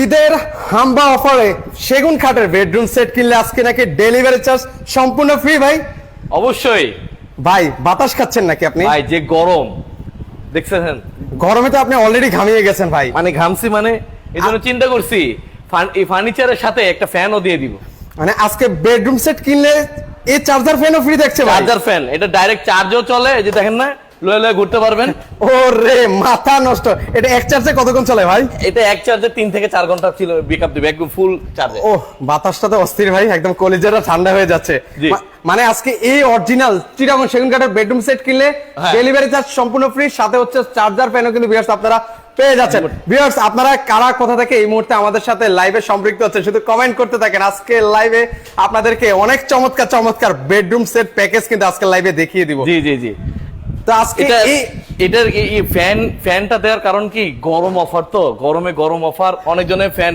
ঈদের হাম্বা অফারে সেগুন কাঠের বেডরুম সেট কিনলে আজকে নাকি ডেলিভারি চার্জ সম্পূর্ণ ফ্রি ভাই। অবশ্যই ভাই বাতাস খাচ্ছেন নাকি আপনি? ভাই যে গরম দেখছেন, গরমে তো আপনি অলরেডি ঘামিয়ে গেছেন ভাই। মানে ঘামছি, মানে এই জন্য চিন্তা করছি এই ফার্নিচারের সাথে একটা ফ্যানও দিয়ে দিব। মানে আজকে বেডরুম সেট কিনলে এই চার্জার ফ্যানও ফ্রি দেখছে ভাই। চার্জার ফ্যান, এটা ডাইরেক্ট চার্জও চলে, এই যে দেখেন না, লয়ে লয়ে ঘুরতে পারবেন। ওরে মাথা নষ্ট, এটা এক চার্জে কতক্ষণ চলে ভাই? এটা এক চার্জে 3 থেকে 4 ঘন্টা ছিল ব্যাকআপ দিবে, একদম ফুল চার্জে। ও বাতাসটা তো অস্থির ভাই, একদম কলিজাটা ঠান্ডা হয়ে যাচ্ছে। জি। মানে আজকে এই অরিজিনাল চিটাগং সেগুন কাঠের বেডরুম সেট কিনলে ডেলিভারি চার্জ সম্পূর্ণ ফ্রি, সাথে হচ্ছে চার্জার ফ্যানও কিন্তু ভিউয়ার্স আপনারা পেয়ে যাচ্ছেন। ভিউয়ার্স আপনারা কারা কোথা থেকে এই মুহূর্তে আমাদের সাথে লাইভে সম্পৃক্ত হচ্ছেন শুধু কমেন্ট করতে থাকেন। আজকে লাইভে আপনাদেরকে অনেক চমৎকার চমৎকার বেডরুম সেট প্যাকেজ কিন্তু আজকে লাইভে দেখিয়ে দিব। জি জি জি। তো আজকে এটার এই ফ্যানটা দেওয়ার কারণ কি, গরম অফার, তো গরমে গরম অফার। অনেকজনের ফ্যান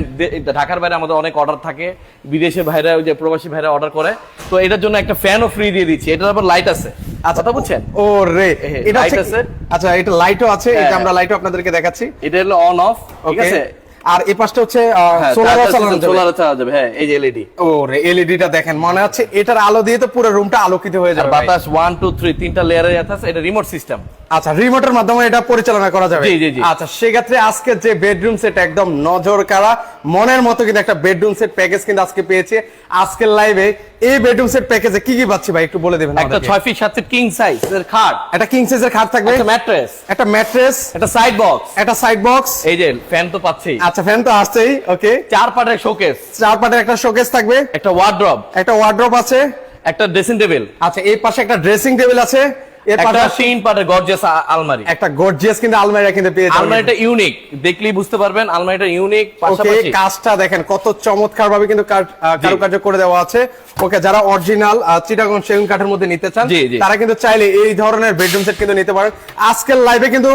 ঢাকার বাইরে আমাদের অনেক অর্ডার থাকে, বিদেশে ভাইরা, ওই যে প্রবাসী ভাইরা অর্ডার করে, তো এটার জন্য একটা ফ্যানও ফ্রি দিয়ে দিচ্ছি। এটার আবার লাইট আছে। আচ্ছা, তা বুঝছেন? ও রে, এটা লাইট আছে। আচ্ছা, এটা লাইটও আছে, এই যে আমরা লাইটও আপনাদেরকে দেখাচ্ছি। এটা হলো অন অফ, ঠিক আছে। আর এই পাশটা হচ্ছে সোলার চালানো যাবে। হ্যাঁ, এই যে এলইডি। ও রে, এলইডিটা দেখেন, মনে হচ্ছে এটার আলো দিয়ে তো পুরো রুমটা আলোকিত হয়ে যাবে। বাতাস 1 2 3 তিনটা লেয়ারের আছে। এটা রিমোট সিস্টেম। আচ্ছা, রিমোটের মাধ্যমে এটা পরিচালনা করা যাবে। জি জি জি। আচ্ছা, সেক্ষেত্রে আজকে যে বেডরুম সেট একদম নজর কাড়া মনের মতো কিন্তু একটা বেডরুম সেট প্যাকেজ কিন্তু আজকে পেয়েছে আজকের লাইভে। এই বেডরুম সেট প্যাকেজে কি কি পাচ্ছি ভাই একটু বলে দেবেন? একটা 6 ফিট 7 ফিট কিং সাইজের খাট, একটা কিং সাইজের খাট থাকবে, একটা ম্যাট্রেস, একটা সাইড বক্স, একটা সাইড বক্স, এই যে ফ্যান তো পাচ্ছেই। আচ্ছা, ফ্যান তো আসছেই। ওকে, 4 পাটের শোকেস, 4 পাটের একটা শোকেস থাকবে, একটা ওয়ার্ড্রব আছে, একটা ড্রেসিং টেবিল। আচ্ছা, এই পাশে একটা ড্রেসিং টেবিল আছে, এর পাশে 3 পাটের গর্জিয়াস আলমারি, একটা গর্জিয়াস কিন্তু আলমারি কিন্তু পেয়ে যাবেন। আলমারিটা ইউনিক, দেখলেই বুঝতে পারবেন আলমারিটা ইউনিক। পাশাপাশি কাজটা দেখেন কত চমৎকার ভাবে কিন্তু কারুকার্য করে দেওয়া আছে। ওকে, যারা অরিজিনাল চিটাগং সেগুন কাঠের মধ্যে নিতে চান তারা কিন্তু চাইলে এই ধরনের বেডরুম সেট কিন্তু নিতে পারেন। আজকের লাইভে কিন্তু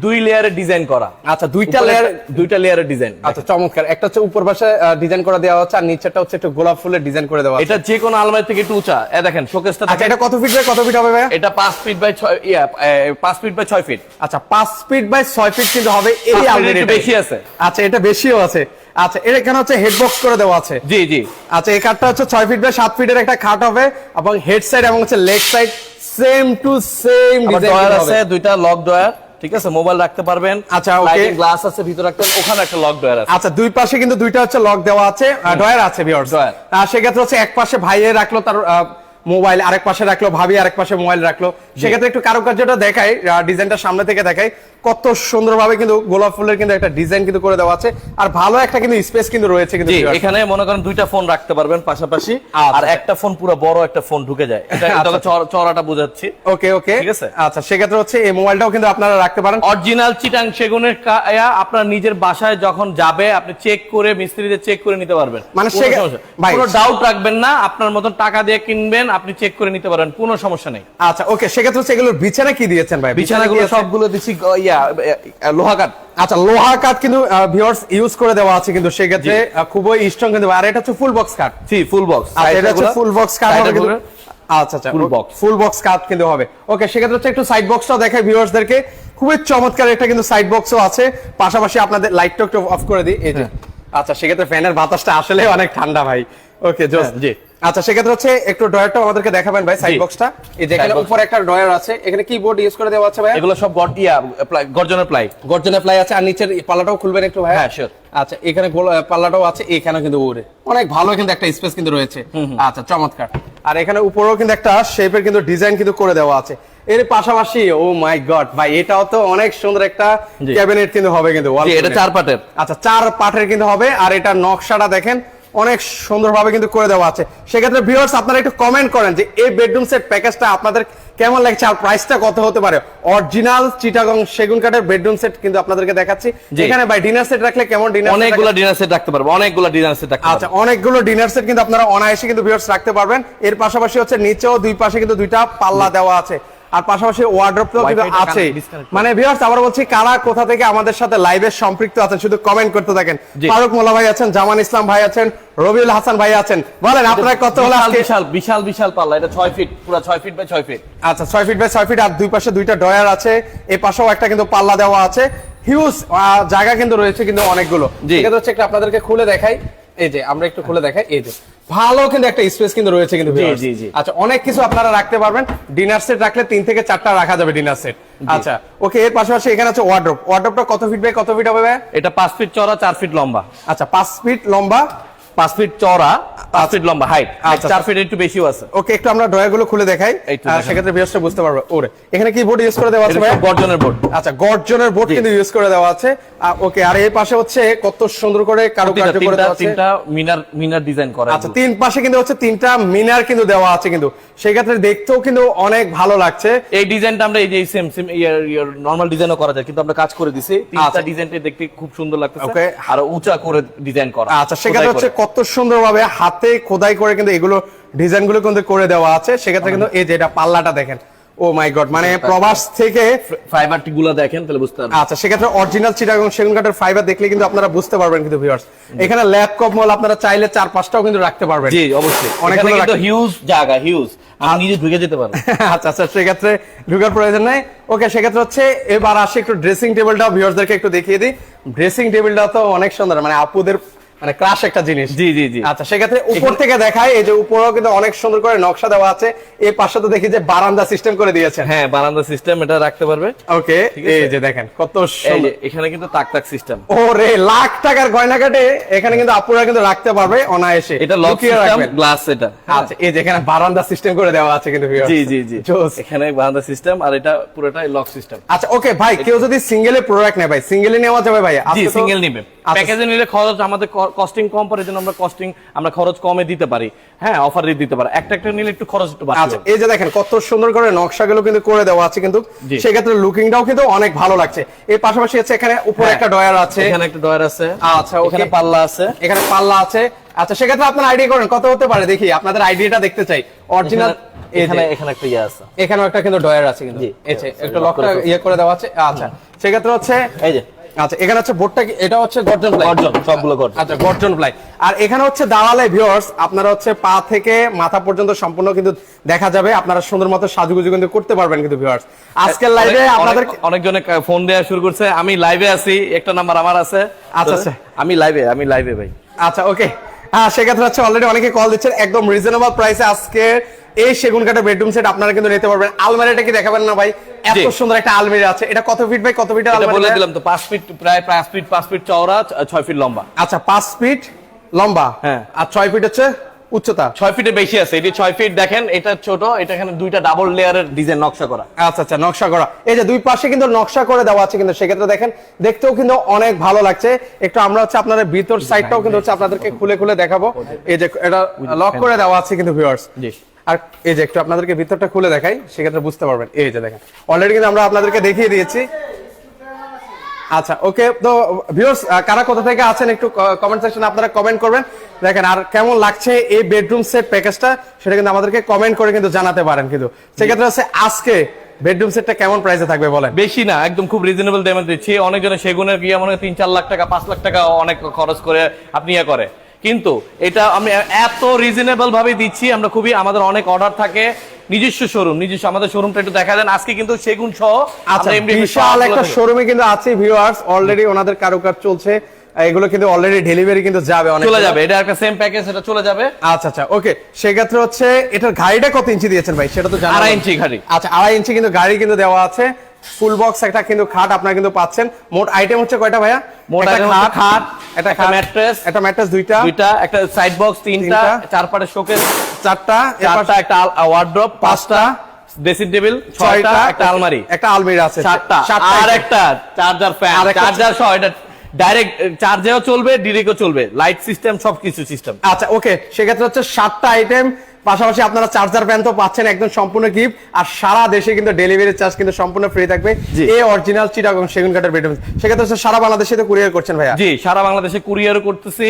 দুই লেয়ারের ডিজাইন করা। আচ্ছা, দুইটা লেয়ারের ডিজাইন। আচ্ছা, চমৎকার। একটা হচ্ছে উপর পাশে ডিজাইন করা দেওয়া আছে, আর নিচেটা হচ্ছে একটু গোলাপ ফুলের ডিজাইন করে দেওয়া আছে। এটা যে কোনো আলমারি থেকে একটু উঁচা। দেখেন শোকেসটা। আচ্ছা, এটা কত ফিট বাই কত ফিট হবে ভাই? এটা 5 ফিট বাই 6 ফিট। আচ্ছা, 5 ফিট বাই 6 ফিট কিন্তু হবে এই আলমারিটা। বেশি আছে। আচ্ছা, এটা বেশিও আছে। আচ্ছা, এর এখানে হচ্ছে হেড বক্স করে দেওয়া আছে। জি জি। আচ্ছা, এই কাঠটা হচ্ছে 6 ফিট বাই 7 ফিটের একটা খাট হবে, এবং হেড সাইড এবং হচ্ছে leg side same to same design আছে। দুইটা লক ডয়ার, ঠিক আছে, মোবাইল রাখতে পারবেন। আচ্ছা, ওকে, গ্লাস আছে ভিতরে রাখতে, ওখানে একটা লক ডয়ার আছে। আচ্ছা, দুই পাশে কিন্তু দুইটা হচ্ছে লক দেওয়া আছে, ডয়ার আছে ভিউয়ার্স। সেক্ষেত্রে হচ্ছে এক পাশে ভাইয়ে রাখলো তার মোবাইল, আরেক পাশে রাখলো ভাবি, আরেক পাশে মোবাইল রাখলো। সেক্ষেত্রে একটু কারুকার্যটা দেখাই, ডিজাইনটা সামনে থেকে দেখাই, কত সুন্দরভাবে কিন্তু গোলাপ ফুলের কিন্তু একটা ডিজাইন কিন্তু করে দেওয়া আছে, আর ভালো একটা কিন্তু স্পেস কিন্তু রয়েছে কিন্তু এখানে। মনে করেন দুইটা ফোন রাখতে পারবেন পাশাপাশি, আর একটা ফোন পুরো বড় একটা ফোন ঢুকে যায়। এটা চড়াটা বুঝাচ্ছি। ওকে ওকে, ঠিক আছে। আচ্ছা, সেক্ষেত্রে হচ্ছে এই মোবাইলটাও কিন্তু আপনারা রাখতে পারেন। অরিজিনাল চিটাং সেগুনের আপনার নিজের বাসায় যখন যাবে আপনি চেক করে, মিস্ত্রিদের চেক করে নিতে পারবেন। মানে কোনো ডাউট রাখবেন না, আপনার মতন টাকা দিয়ে কিনবেন, আপনি চেক করে নিতে পারেন, কোনো সমস্যা নেই। আচ্ছা, ওকে, সেক্ষেত্রে হচ্ছে এগুলোর বিছানা কি দিয়েছেন ভাই? বিছানাগুলো সবগুলো দিচ্ছি লোহা কাঠ। আচ্ছা, লোহা কাঠ কিন্তু ভিউয়ার্স ইউজ করে দেওয়া আছে কিন্তু, সেক্ষেত্রে খুবই স্ট্রং কিন্তু। আর এটা হচ্ছে ফুল বক্স কাঠ। জি, ফুল বক্স। এটা হচ্ছে ফুল বক্স কাঠ হবে কিন্তু। আচ্ছা আচ্ছা, ফুল বক্স কাঠ কিন্তু হবে। ওকে, সেক্ষেত্রে হচ্ছে একটু সাইড বক্সটাও দেখাই ভিউয়ার্সদেরকে। খুবই চমৎকার একটা কিন্তু সাইড বক্সও আছে। পাশাপাশি আপনাদের লাইটটা একটু অফ করে দিই, এই যে। আচ্ছা, সেক্ষেত্রে ফ্যানের বাতাসটা আসলে অনেক ঠান্ডা ভাই। ওকে, জি। আচ্ছা, সেক্ষেত্রে হচ্ছে একটু ড্রয়ারটা আমাদেরকে দেখাবেন ভাই, সাইড বক্সটা। এই যে এখানে উপরে একটা ড্রয়ার আছে, এখানে কিবোর্ড ইউজ করে দেওয়া আছে ভাই। এগুলো সব গর্জনের প্লাই আছে, আর নিচের পাল্লাটাও খুলবেন একটু ভাই। হ্যাঁ, শিওর। আচ্ছা, এখানে পাল্লাটাও আছে, এখানে কিন্তু ওরে অনেক ভালো কিন্তু একটা স্পেস কিন্তু রয়েছে। আচ্ছা, চমৎকার। আর এখানে উপরেও কিন্তু একটা শেপের কিন্তু ডিজাইন কিন্তু করে দেওয়া আছে। এর পাশাপাশি ও মাই গড ভাই, এটাও তো অনেক সুন্দর একটা ক্যাবিনেট কিন্তু হবে কিন্তু। এটা 4 পাটের। আচ্ছা, 4 পাটের কিন্তু হবে, আর এটা নকশাটা দেখেন অনেক সুন্দরভাবে কিন্তু করে দেওয়া আছে। সেক্ষেত্রে ভিউয়ার্স আপনারা একটু কমেন্ট করেন যে এই বেডরুম সেট প্যাকেজটা আপনাদের কেমন লাগছে, আর প্রাইসটা কত হতে পারে। অরিজিনাল চিটাগং সেগুন কাঠের বেডরুম সেট কিন্তু আপনাদেরকে দেখাচ্ছি। এখানে ভাই ডিনার সেট রাখলে কেমন? অনেকগুলো ডিনার সেট রাখতে পারবো, আচ্ছা, অনেকগুলো ডিনার সেট কিন্তু আপনারা অনায়াসে কিন্তু ভিউয়ার্স রাখতে পারবেন। এর পাশাপাশি হচ্ছে নিচেও দুই পাশে কিন্তু দুইটা পাল্লা দেওয়া আছে। আর পাশাপাশি ওয়ার্ড্রপটাও কিন্তু Wi-Fi টা আছে। disconnect মানে ভিউয়ার্স আবার বলছি, কারা কোথা থেকে আমাদের সাথে লাইভে সম্পৃক্ত আছেন শুধু কমেন্ট করতে থাকেন। জি। ফারুক মোল্লা ভাই আছেন, জামান ইসলাম ভাই আছেন, রবিউল হাসান ভাই আছেন, বলেন আপনারা কত হলো বিশাল আজকে? বিশাল বিশাল বিশাল পাল্লা, এটা 6 ফিট, পুরো 6 ফিট বাই 6 ফিট। আচ্ছা 6 ফিট বাই 6 ফিট, আর দুই পাশে দুইটা ডয়ার আছে, এই পাশেও একটা কিন্তু পাল্লা দেওয়া আছে। হিউজ জায়গা কিন্তু রয়েছে কিন্তু অনেকগুলো। জি। এটা হচ্ছে একটা আপনাদেরকে খুলে দেখাই, এই যে আমরা একটু খুলে দেখাই, এই যে ভালো কিন্তু একটা স্পেস কিন্তু রয়েছে কিন্তু জি, viewers। জি, জি। আচ্ছা অনেক কিছু আপনারা রাখতে পারবেন, ডিনার সেট রাখলে 3 থেকে 4টা রাখা যাবে ডিনার সেট। আচ্ছা ওকে, এর পাশাপাশি এখানে আছে ওয়ার্ড্রপ। ওয়ার্ড্রপটা কত ফিট বাই কত ফিট হবে ভাই? এটা 5 ফিট চওড়া, 4 ফিট লম্বা। আচ্ছা 5 ফিট লম্বা, 5 ফিট চওড়া, 5 ফিট লম্বা হাইট। আচ্ছা, 4 ফিট একটু বেশিও আছে। ওকে একটু আমরা ড্রয়ার গুলো খুলে দেখাই, একটু আর দেখান। সেক্ষেত্রে ভিউয়ার্সটা বুঝতে পারবে। ওরে এখানে কি বোর্ড ইউজ করে দেওয়া আছে এটা ভাই? সব গর্জনের বোর্ড। আচ্ছা গর্জনের বোর্ড কিন্তু ইউজ করে দেওয়া আছে। ওকে, আর এই পাশে হচ্ছে কত সুন্দর করে কারুকার্য করে দেওয়া আছে। তিনটা মিনার ডিজাইন করা। আচ্ছা তিন পাশে কিন্তু হচ্ছে 3টা মিনার কিন্তু দেওয়া আছে কিন্তু, সেই ক্ষেত্রে দেখতেও কিন্তু অনেক ভালো লাগছে। এই ডিজাইনটা আমরা এই যে সেম নরমাল ডিজাইনও করা যায়, কিন্তু আমরা কাজ করে দিছি। তিনটা আচ্ছা। ডিজাইনটা দেখতে খুব সুন্দর লাগতেছে, Okay. আর উঁচা করে ডিজাইন করা। আচ্ছা সেক্ষেত্রে খোদাই হচ্ছে করে। কত সুন্দরভাবে হাতে খোদাই করে কিন্তু এগুলো ডিজাইন গুলো কিন্তু করে দেওয়া আছে। সেক্ষেত্রে কিন্তু এই যে এটা পাল্লাটা দেখেন, ও মাই গড, মানে প্রবাস থেকে। ফাইবারটি গুলো দেখেন তাহলে বুঝতে পারবেন। আচ্ছা সেক্ষেত্রে অরিজিনাল চিটাগং সেগুন কাঠের ফাইবার দেখলে কিন্তু আপনারা বুঝতে পারবেন কিন্তু ভিউয়ার্স। এখানে ল্যাপটপ মল আপনারা চাইলে 4-5টাও কিন্তু রাখতে পারবেন। জি অবশ্যই, অনেকগুলো অনেকগুলো রাখতে- হিউজ জায়গা, হিউজ। আমি নিজে ঢুকে যেতে পারবো। আচ্ছা আচ্ছা সেক্ষেত্রে ঢুকার প্রয়োজন নাই। ওকে সেক্ষেত্রে হচ্ছে এবার আসি একটু ড্রেসিং টেবিলটাও ভিউয়ার্সদেরকে একটু দেখিয়ে দিই। ড্রেসিং টেবিলটা তো অনেক সুন্দর, মানে আপুদের মানে ক্রাশ একটা জিনিস। জি জি জি। আচ্ছা সেক্ষেত্রে উপর থেকে দেখায়, এই যে উপরেও কিন্তু অনেক সুন্দর করে নকশা দেওয়া আছে। এই পাশে তো দেখি যে বারান্দা সিস্টেম করে দিয়েছেন। হ্যাঁ বারান্দা সিস্টেম, এটা রাখতে পারবে। ওকে ঠিক আছে। এই যে দেখেন কত এই সুন্দর। যে এখানে কিন্তু তাক সিস্টেম। ওরে লাখ টাকার গয়না কাটে এখানে কিন্তু আপুরা কিন্তু রাখতে পারবে অনায়াসে। এটা লক লুকিয়ে সিস্টেম, রাখবেন। গ্লাস এটা। আচ্ছা এই যে এখানে বারান্দা সিস্টেম করে দেওয়া আছে কিন্তু viewers। জি জি জি। জোস। এখানে বারান্দা সিস্টেম, আর এটা পুরোটাই লক সিস্টেম। আচ্ছা ওকে ভাই, কেউ যদি সিঙ্গেলে প্রোডাক্ট নেয় ভাই, সিঙ্গেলে নেওয়া যাবে ভাই? জি আজকে তো- সিঙ্গেল নিবে। আচ্ছা, প্যাকেজে নিলে খরচ আমাদের কস্টিং কম পড়ে, জন্য আমরা খরচ কমে দিতে পারি। হ্যাঁ অফার দিতে পারি। একটা নিলে একটু খরচ একটু বাড়বে। আচ্ছা এই যে দেখেন কত সুন্দর করে নকশাগুলো কিন্তু করে দেওয়া আছে কিন্তু, জি। সেক্ষেত্রে লুকিংটাও কিন্তু অনেক ভালো লাগছে। এর পাশাপাশি হচ্ছে এখানে উপরে হ্যাঁ, একটা ডয়ার আছে। এখানে একটা ডয়ার আছে। আচ্ছা ওকে, এখানে পাল্লা আছে। এখানে পাল্লা আছে। আচ্ছা সেক্ষেত্রে আপনার আইডিয়া করেন কত হতে পারে, দেখি আপনাদের আইডিয়াটা দেখতে চাই। অরিজিনাল এখানে এখানে একটা ইয়ে আছে। এখানেও একটা কিন্তু ডয়ার আছে কিন্তু, জি। এই যে একটা লকটা ইয়ে করে দেওয়া আছে। আচ্ছা সেক্ষেত্রে হচ্ছে এই যে আচ্ছা এখানে হচ্ছে বোর্ডটা কি এটা হচ্ছে গর্জন প্লাই? গর্জন, সবগুলো গর্জন। আচ্ছা গর্জন প্লাই। আর এখানে হচ্ছে দাঁড়ালে ভিউয়ার্স আপনারা হচ্ছে পা থেকে মাথা পর্যন্ত সম্পূর্ণ কিন্তু দেখা যাবে। আপনারা সুন্দর মতো সাজুগুজু কিন্তু করতে পারবেন কিন্তু ভিউয়ার্স। আজকের লাইভে আপনাদের অনেকজনে ফোন দেওয়া শুরু করছে। আমি লাইভে আছি, একটা নাম্বার আমার আছে। আচ্ছা, আচ্ছা। আমি লাইভে ভাই। আচ্ছা ওকে, হ্যাঁ সেক্ষেত্রে হচ্ছে অলরেডি অনেকে কল দিচ্ছেন। একদম রিজনেবল প্রাইসে আজকে এই সেগুন কাঠের বেডরুম সেট আপনারা কিন্তু নিতে পারবেন। আলমারিটা কি দেখাবেন না ভাই? এত জি। সুন্দর একটা আলমারি আছে। এটা কত ফিট বাই কত ফিটের এটা আলমারি? বলে দিলাম তো 5 ফিট, প্রায় 5 ফিট চওড়া, 6 ফিট লম্বা। আচ্ছা 5 ফিট লম্বা, হ্যাঁ। আর 6 ফিট হচ্ছে উচ্চতা। 6 ফিটের বেশি আছে। এটি 6 ফিট দেখেন, এটা ছোট, এটা এখানে দুইটা ডাবল লেয়ারের ডিজাইন নকশা করা। আচ্ছা আচ্ছা নকশা করা, এই যে দুই পাশে কিন্তু নকশা করে দেওয়া আছে কিন্তু, সেক্ষেত্রে দেখেন দেখতেও কিন্তু অনেক ভালো লাগছে। একটু আমরা হচ্ছে আপনাদের ভিতর সাইডটাও কিন্তু হচ্ছে আপনাদেরকে খুলে খুলে দেখাবো। এই যে এটা লক করে দেওয়া আছে কিন্তু ভিউয়ার্স। জি। আর এই যে একটু আপনাদেরকে ভিতরটা খুলে দেখাই, সেক্ষেত্রে বুঝতে পারবেন। এই যে দেখেন অলরেডি কিন্তু আমরা আপনাদেরকে দেখিয়ে দিয়েছি। আচ্ছা ওকে, তো ভিউয়ার্স কারা কোথা থেকে আছেন একটু কমেন্ট সেকশনে আপনারা কমেন্ট করবেন। দেখেন আর কেমন লাগছে এই বেডরুম সেট প্যাকেজটা, সেটা কিন্তু আমাদেরকে কমেন্ট করে কিন্তু জানাতে পারেন কিন্তু। সেক্ষেত্রে হচ্ছে আজকে বেডরুম সেটটা কেমন প্রাইসে থাকবে বলেন? বেশি না, একদম খুব রিজনেবল দামে দিচ্ছি। অনেকজনে সেগুনের গিয়ে মনে হয় 3-4 লাখ টাকা, 5 লাখ টাকা অনেক খরচ করে আপনি ইয়ে করে, কিন্তু এটা আমি এত রিজনেবল ভাবে দিচ্ছি। আমরা খুবই, আমাদের অনেক অর্ডার থাকে, নিজস্ব শোরুম, আমাদের শোরুমটা একটু দেখা দেন। আজকে কিন্তু সেগুন সহ আচ্ছা আমরা এমনি বিশাল একটা শোরুমে কিন্তু আছে ভিউয়ার্স। অলরেডি ওনাদের কারুকাজ চলছে, এগুলো কিন্তু অলরেডি ডেলিভারি কিন্তু যাবে, অনেক চলে যাবে। এটা একটা সেম প্যাকেজ, এটা চলে যাবে। আচ্ছা আচ্ছা ওকে, সেক্ষেত্রে হচ্ছে এটার গাড়িটা কত ইঞ্চি দিয়েছেন ভাই সেটা তো জানা? 2.5 ইঞ্চি গাড়ি। আচ্ছা 2.5 ইঞ্চি কিন্তু গাড়ি কিন্তু দেওয়া আছে। ফুল বক্স একটা কিন্তু খাট আপনারা কিন্তু পাচ্ছেন। মোট আইটেম হচ্ছে কয়টা ভাইয়া? মোট একটা item হচ্ছে খাট, একটা একটা ম্যাট্রেস, একটা ম্যাট্রেস দুইটা, একটা সাইড বক্স তিনটা, চার পাটে শোকেস চারটা, একটা ওয়ার্ড্রপ পাঁচটা, ড্রেসিং টেবিল ছয়টা, একটা আলমারি, একটা আলমারি আছে সাতটা, আর একটা চার্জার ফ্যান, চার্জার সহ। এটা ডাইরেক্ট চার্জেও চলবে, ডিরেক্টও চলবে, লাইট সিস্টেম, সবকিছু সিস্টেম। আচ্ছা ওকে, সেক্ষেত্রে হচ্ছে 7টা আইটেম পাশাপাশি আপনারা চার্জার ফ্যান তো পাচ্ছেন একদম সম্পূর্ণ গিফট, আর সারা দেশে কিন্তু ডেলিভারি চার্জ কিন্তু সম্পূর্ণ ফ্রি থাকবে এই অরিজিনাল চিটাগং সেগুন কাঠের বেডরুম। সেক্ষেত্রে হচ্ছে সারা বাংলাদেশে তো কুরিয়ার করছেন ভাইয়া? জি, সারা বাংলাদেশে কুরিয়ারও করতেছি।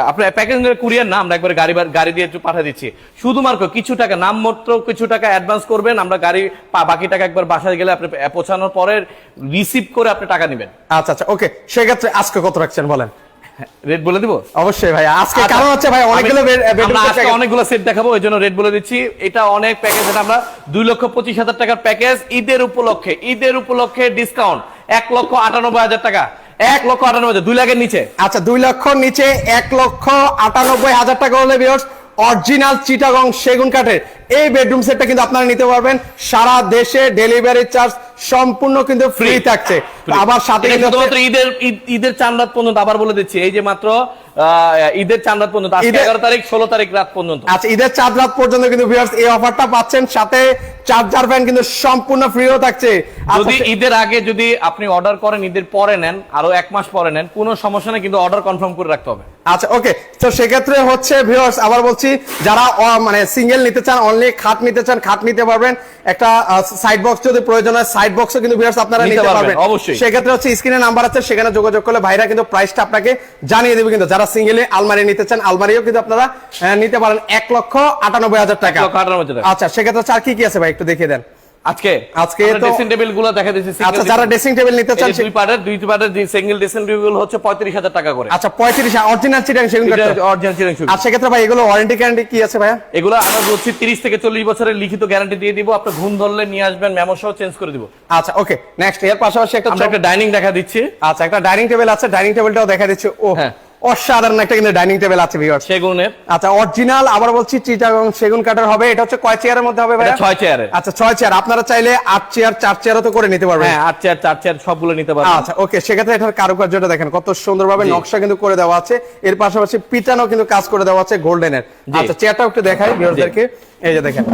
আপনার প্যাকেজ কুরিয়ার না, আমরা একবারে গাড়ি দিয়ে পাঠিয়ে দিচ্ছি। শুধুমাত্র কিছু টাকা, নামমাত্র কিছু টাকা অ্যাডভান্স করবেন, আমরা গাড়ি বাকি টাকা একবার বাসায় গেলে আপনি পৌঁছানোর পরে রিসিভ করে আপনি টাকা নেবেন। আচ্ছা আচ্ছা, ওকে। সেক্ষেত্রে আজকে কত রাখছেন বলেন? রেট বলে দিব অবশ্যই ভাই, আজকে কারণ হচ্ছে ভাই অনেকগুলো সেট দেখাবো, ওই জন্য রেট বলে দিচ্ছি। এটা অনেক প্যাকেজ, এটা আমরা 2,25,000 টাকার প্যাকেজ। ঈদের উপলক্ষে ডিসকাউন্ট 1,98,000 টাকা। 1,98,000, 2 লাখের নিচে। আচ্ছা, 2 লক্ষর নিচে 1,98,000 টাকা হলে ভিউয়ার্স অরিজিনাল চিটাগং সেগুন কাঠের এই বেডরুম সেটটা কিন্তু আপনারা নিতে পারবেন। সারা দেশে ডেলিভারি চার্জ সম্পূর্ণ কিন্তু ফ্রি থাকছে। আবার সাথে শুধুমাত্র ঈদের চাঁদ রাত পর্যন্ত, আবার বলে দিচ্ছি, এই যে মাত্র ঈদের চাঁদ রাত পর্যন্ত, 11 তারিখ 16 তারিখ রাত পর্যন্ত। আচ্ছা, ঈদের চাঁদ রাত পর্যন্ত কিন্তু ভিউয়ার্স এই অফারটা পাচ্ছেন, সাথে চার্জার ফ্যান কিন্তু সম্পূর্ণ ফ্রিও থাকছে। যদি ঈদের আগে যদি আপনি অর্ডার করেন, ঈদের পরে নেন, আরো 1 মাস পরে নেন, কোনো সমস্যা নেই, কিন্তু অর্ডার কনফার্ম করে রাখতে হবে। আচ্ছা, ওকে। তো সেক্ষেত্রে হচ্ছে ভিউয়ার্স আবার বলছি, যারা মানে সিঙ্গেল নিতে চান, অনলি খাট নিতে চান, খাট নিতে পারবেন। একটা সাইড বক্স যদি প্রয়োজন হয়, সাইড বক্সও কিন্তু ভিউয়ার্স আপনারা নিতে পারবেন অবশ্যই। সেক্ষেত্রে হচ্ছে স্ক্রিনে নাম্বার আছে, সেখানে যোগাযোগ করলে ভাইরা কিন্তু প্রাইসটা আপনাকে জানিয়ে দেবে। কিন্তু যারা সিঙ্গেলে আলমারি নিতে চান, আলমারিও কিন্তু আপনারা নিতে পারেন 1,98,000 টাকা। আচ্ছা, সেক্ষেত্রে আর কি কি আছে ভাই একটু দেখিয়ে দেন। আজকে তো ড্রেসিং টেবিল গুলো দেখা দিচ্ছি। আচ্ছা, যারা ড্রেসিং টেবিল নিতে চান, দুই পার্টের যে সিঙ্গেল ড্রেসিং টেবিল হচ্ছে 35,000 টাকা করে। আচ্ছা, 35 অরিজিনাল চিটাগং সেগুন কাঠ, অরিজিনাল চিটাগং সেগুন। আচ্ছা, সেক্ষেত্রে ভাই এগুলো ওয়ারেন্টি গ্যারান্টি কি আছে ভাইয়া? এগুলো আমরা বলছি 30 থেকে 40 বছরের লিখিত গ্যারান্টি দিয়ে দিব। আপনি ঘুম ধরলে নিয়ে আসবেন, মেমো সহ চেঞ্জ করে দিব। আচ্ছা, ওকে। নেক্সট, এর পাশাপাশি একটা ডাইনিং দেখা দিচ্ছি। আচ্ছা, একটা ডাইনিং টেবিল আছে, ডাইনিং টেবিলটাও দেখা দিচ্ছি। ও অসাধারণ একটা কিন্তু ডাইনিং টেবিল আছে ভিউয়ার্স, সেগুনের। আচ্ছা, অরিজিনাল আবার বলছি চিটাগং সেগুন কাঠের হবে। এটা হচ্ছে কয় চেয়ারের মধ্যে হবে ভাই? 6 চেয়ারের। আচ্ছা, 6 চেয়ার। আপনারা চাইলে 8 চেয়ার 4 চেয়ারও তো করে নিতে পারবেন। হ্যাঁ, 8 চেয়ার 4 চেয়ার সবগুলো নিতে পারবেন। আচ্ছা, ওকে। সেক্ষেত্রে এটার কারুকার্যটা দেখেন কত সুন্দরভাবে নকশা কিন্তু করে দেওয়া আছে। এর পাশাপাশি পিটানো কিন্তু কাজ করে দেওয়া আছে গোল্ডেনের। আচ্ছা, চেয়ারটাও একটু দেখাই ভিউয়ারদেরকে। এই যে দেখেন,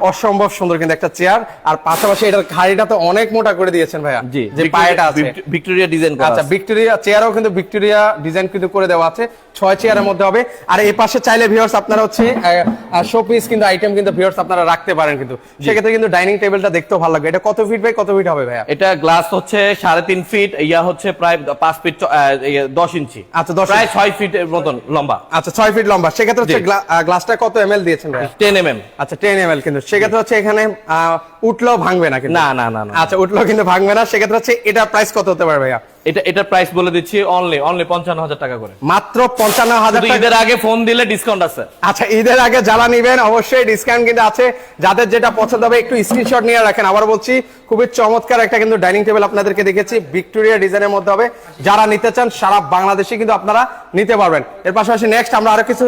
অসম্ভব সুন্দর কিন্তু একটা চেয়ার। আর পাশাপাশি এটার ঘাড়িটা তো অনেক মোটা করে দিয়েছেন ভাইয়া, যে পায়াটা আছে ভিক্টোরিয়া ডিজাইন করা। আচ্ছা, ভিক্টোরিয়া চেয়ারও কিন্তু ভিক্টোরিয়া ডিজাইন কিন্তু করে দেওয়া আছে। 6 চেয়ারের মধ্যে হবে। আর এই পাশে চাইলে ভিউয়ার্স আপনারা হচ্ছে শোপিস কিন্তু আইটেম কিন্তু ভিউয়ার্স আপনারা রাখতে পারেন কিন্তু। সেক্ষেত্রে কিন্তু ডাইনিং টেবিলটা দেখতেও ভালো লাগবে। এটা কত ফিট বাই কত ফিট হবে ভাইয়া? এটা গ্লাস হচ্ছে 3.5 ফিট, ইয়া হচ্ছে প্রায় 5 ফিট 10 ইঞ্চি। আচ্ছা, প্রায় 6 ফিটের মতন লম্বা। আচ্ছা, 6 ফিট লম্বা। সেক্ষেত্রে হচ্ছে গ্লাসটা কত এমএল দিয়েছেন ভাইয়া? 10 mm। আচ্ছা, 10 ml কিন্তু। সেক্ষেত্রে হচ্ছে এখানে উঠলেও ভাঙবে না কিন্তু? না। আচ্ছা, উঠলেও কিন্তু ভাঙবে না। সেক্ষেত্রে হচ্ছে এটা প্রাইস কত হতে পারে ভাইয়া? এটা প্রাইস বলে দিচ্ছি অনলি 55,000 টাকা করে। মাত্র 55,000 টাকা। ঈদের আগে ফোন দিলে ডিসকাউন্ট আছে। আচ্ছা, ঈদের আগে যারা নিবেন অবশ্যই ডিসকাউন্ট কিন্তু আছে। যাদের যেটা পছন্দ হবে একটু স্ক্রিনশট নিয়ে রাখেন। আবার বলছি, খুবই চমৎকার একটা কিন্তু ডাইনিং টেবিল আপনাদেরকে দেখেছি, ভিক্টোরিয়া ডিজাইনের মধ্যে হবে। যারা নিতে চান সারা বাংলাদেশে কিন্তু আপনারা নিতে পারবেন। এর পাশাপাশি নেক্সট আমরা আরো কিছু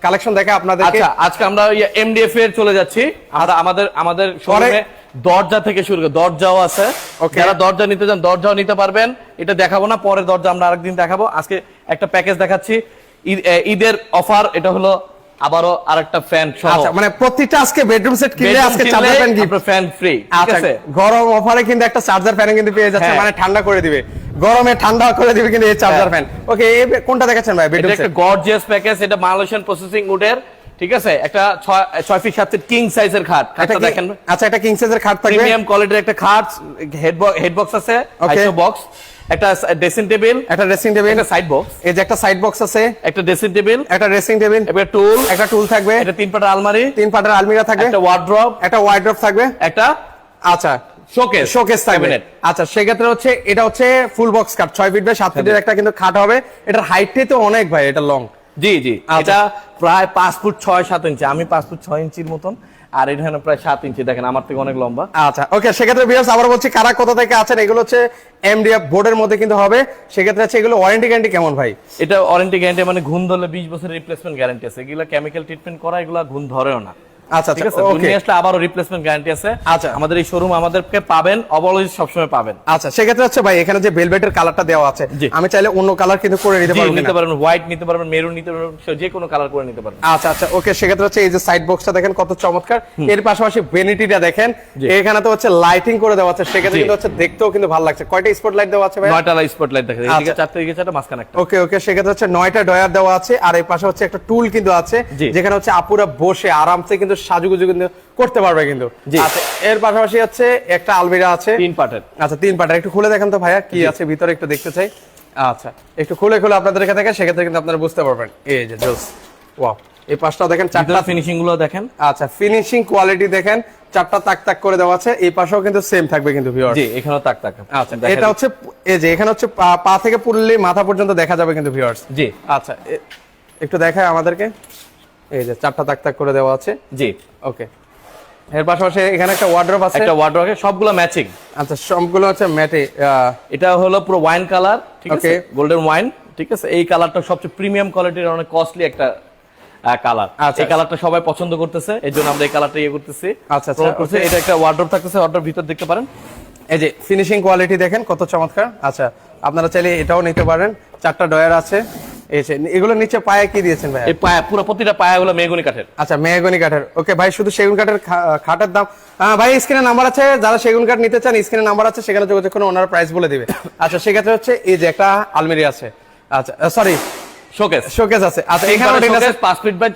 কালেকশন দেখাই আপনাদেরকে। আচ্ছা, আজকে আমরা এমডিএফ এর চলে যাচ্ছি। আমরা আমাদের শোরুমে দরজা থেকে শুরু করে দরজাও আছে। যারা দরজা নিতে চান দরজাও নিতে পারবেন। এটা দেখাবো না, পরের দরজা আমরা আরেকদিন দেখাবো। আজকে একটা প্যাকেজ দেখাচ্ছি ঈদের অফার। এটা হলো আবারও আরেকটা ফ্যান সহ। আচ্ছা, মানে প্রতিটা আজকে বেডরুম সেট কিনলে আজকে charger fan gift, fan free. ঠিক আছে, গরম অফারে কিন্তু একটা চার্জার ফ্যান কিন্তু পেয়ে যাচ্ছে, মানে ঠান্ডা করে দিবে, গরমে ঠান্ডা করে দিবে কিন্তু এই চার্জার ফ্যান। ওকে, কোনটা দেখাচ্ছেন ভাই বেডরুম সেট? এটা একটা গর্জিয়াস প্যাকেজ। এটা মালয়েশিয়ান প্রসেসিং উডের, ঠিক আছে। একটা 6 ফিট 7 ফিট কিং সাইজের খাট। খাটটা দেখেন। আচ্ছা, একটা কিং সাইজের খাট থাকবে, প্রিমিয়াম কোয়ালিটির একটা খাট, হেড বক্স আছে, আইসো বক্স, একটা ড্রেসিং টেবিল, একটা ড্রেসিং টেবিল, একটা সাইড বক্স, এই যে একটা সাইড বক্স আছে, একটা ড্রেসিং টেবিল, একটা ড্রেসিং টেবিল, একটা টুল থাকবে, একটা 3 পাটের আলমারি, 3 পাটের আলমিরা থাকবে, একটা ওয়ার্ড্রপ থাকবে, একটা আচ্ছা শোকেস থাকবে। আচ্ছা, সেক্ষেত্রে হচ্ছে এটা হচ্ছে full box cut, 6 feet by 7 ফিটের একটা কিন্তু খাট হবে। এটার হাইটটাই তো অনেক ভাই, এটা লং। জি, এটা প্রায় 5 ফুট 6-7 ইঞ্চি। আমি 5 ফুট 6 ইঞ্চির মতন, আর এখানে প্রায় 7 ইঞ্চি। দেখেন আমার থেকে অনেক লম্বা। আচ্ছা, ওকে। সেক্ষেত্রে ভিউয়ার্স আবার বলছি, কারা কোথা থেকে আছেন, এগুলো হচ্ছে এমডিএফ বোর্ডের মধ্যে কিন্তু হবে। সেক্ষেত্রে হচ্ছে এগুলো ওয়ারেন্টি গ্যারান্টি কেমন ভাই? এটা ওয়ারেন্টি গ্যারান্টি মানে ঘুম ধরলে 20 বছরের রিপ্লেসমেন্ট গ্যারান্টি আছে। এগুলো কেমিক্যাল ট্রিটমেন্ট করা, এগুলো ঘুম ধরেও না। আচ্ছা, ঠিক আছে, okay. নিয়ে আসলে আবারও রিপ্লেসমেন্ট গ্যারান্টি আছে। আচ্ছা। আমাদের এই শোরুম আমাদেরকে পাবেন, অবশ্যই সবসময় পাবেন। আচ্ছা, সেক্ষেত্রে হচ্ছে ভাই এখানে যে ভেলভেটের কালারটা দেওয়া আছে, জি। আমি চাইলে অন্য কালার কিন্তু করে নিতে জি, পারবো নিতে কিনা? পারবেন, হোয়াইট নিতে পারবেন, মেরুন নিতে পারবেন, যে কোনো কালার করে নিতে পারবেন। আচ্ছা আচ্ছা, ওকে, সেক্ষেত্রে হচ্ছে এই যে সাইড বক্সটা দেখেন কত চমৎকার, এর পাশাপাশি ভ্যানিটিটা দেখেন, জি। এখানে তো হচ্ছে লাইটিং করে দেওয়া আছে, সেক্ষেত্রে জি। কিন্তু হচ্ছে দেখতেও কিন্তু ভালো লাগছে। কয়টা স্পট লাইট দেওয়া আছে ভাই? 9টা স্পটলাইট দেখা যায়, এদিকে আচ্ছা। 4টা, এদিকে 4টা, মাঝখানে একটা। ওকে ওকে, সেক্ষেত্রে হচ্ছে 9টা ডয়ার দেওয়া আছে, আর এই পাশে হচ্ছে একটা টুল কিন্তু আছে, জি। যেখানে হচ্ছে আপুরা বসে আরামসে কিন্তু সাজুগুজু কিন্তু করতে পারবে কিন্তু। জি। আচ্ছা, এর পাশাপাশি হচ্ছে একটা আলমিরা আছে 3 পার্টের। আচ্ছা, 3 পার্টের। একটু খুলে দেখেন তো ভাইয়া কি আছে ভিতরে, একটু দেখতে চাই। আচ্ছা, একটু খুলে খুলে আপনাদের এখানে দেখেন, সেক্ষেত্রে কিন্তু আপনারা বুঝতে পারবেন। এই যে জোস, ওয়াও, এই পাশটাও দেখেন, 4টা ফিনিশিং গুলো দেখেন। আচ্ছা, ফিনিশিং কোয়ালিটি দেখেন, 4টা তাক তাক করে দেওয়া আছে, এই পাশেও কিন্তু সেম থাকবে কিন্তু ভিউয়ার। জি, এখানেও তাক তাক। আচ্ছা, এটা হচ্ছে এই যে এখানে হচ্ছে পা থেকে পুরলি মাথা পর্যন্ত দেখা যাবে কিন্তু ভিউয়ার্স। জি। আচ্ছা, একটু দেখায় আমাদেরকে, এই যে 4টা তাক তাক করে দেওয়া আছে। জি। ওকে, এর পাশাপাশি এখানে একটা ওয়ার্ড্রপ আছে, একটা ওয়ার্ডরোব আছে, সবগুলো ম্যাচিং। আচ্ছা, সবগুলো হচ্ছে ম্যাটে। এটা হলো পুরো ওয়াইন কালার, ঠিক আছে, Okay. গোল্ডেন ওয়াইন, ঠিক আছে। এই কালারটা সবচেয়ে প্রিমিয়াম কোয়ালিটির, অনেক কস্টলি একটা কালার। আচ্ছা। এই কালারটা সবাই পছন্দ করতেছে, এর জন্য আমরা এই কালারটা ইয়ে করতেছি। আচ্ছা, promote করছি। okay. এটা একটা ওয়ার্ডরোব থাকতেছে, ওয়ার্ডরোব ভিতর দেখতে পারেন। এই যে ফিনিশিং কোয়ালিটি দেখেন কত চমৎকার। আচ্ছা, আপনারা চাইলে এটাও নিতে পারেন, 4টা ডয়ার আছে। এই যে এগুলো নিচে পায়ে কি দিয়েছেন ভাই? এই পায়া, পুরো প্রতিটা পায়া হলো মেহগনি কাঠের। আচ্ছা, মেহগনি কাঠের। ওকে ভাই, শুধু সেগুন কাঠের খাটের দাম ভাই স্ক্রিনে নাম্বার আছে, যারা সেগুন কাঠ নিতে চান স্ক্রিনে নাম্বার আছে, সেখানে যোগাযোগ করে ওনারা প্রাইস বলে দিবে। আচ্ছা, সেক্ষেত্রে হচ্ছে এই যে একটা আলমারি আছে, আচ্ছা সরি শোকেস। শোকেস আছে। আচ্ছা, এখানে dinner set 5 feet by